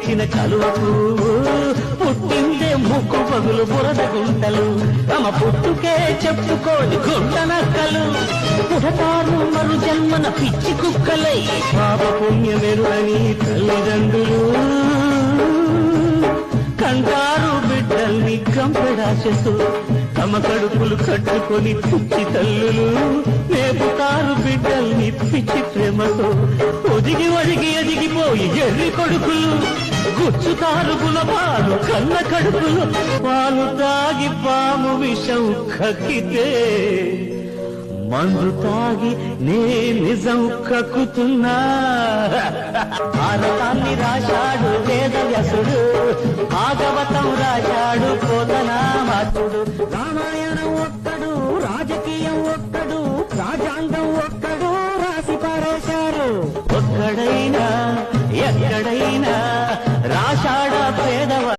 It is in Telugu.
పూసిన కలువకు పుట్టిందే ముక్కు పగులు బురద గుంటలు తమ పుట్టుకే చెప్పుకోని గుంట నక్కలు పుడతారు మరు జన్మన పిచ్చి కుక్కలై పాప పుణ్యమెరుగని తల్లిదండ్రులు కంటారు బిడ్డల్ని కంపెడాశతో తమ కడుపులు కట్టుకొని పిచ్చి తల్లులు మేపుతారు బిడ్డల్ని పిచ్చి ప్రేమతో ఒదిగి ఒదిగి ఎదిగిపోయి ఎర్రి కొడుకులు గుచ్చుతారు గుణపాలు కన్న కడుపులు పాలు తాగి పాము విషం కక్కితే మందు తాగి నే నిజం కక్కుతున్నా భారతాన్ని రాశాడు వేదవ్యాసుడు భాగవతం రాశాడు పోతనామాతుడు రామాయణం ఒక్కడు రాజకీయం ఒక్కడు రాజ్యాంగం ఒక్కడు రాసి పారేశారు ఒక్కడైనా ఎక్కడైనా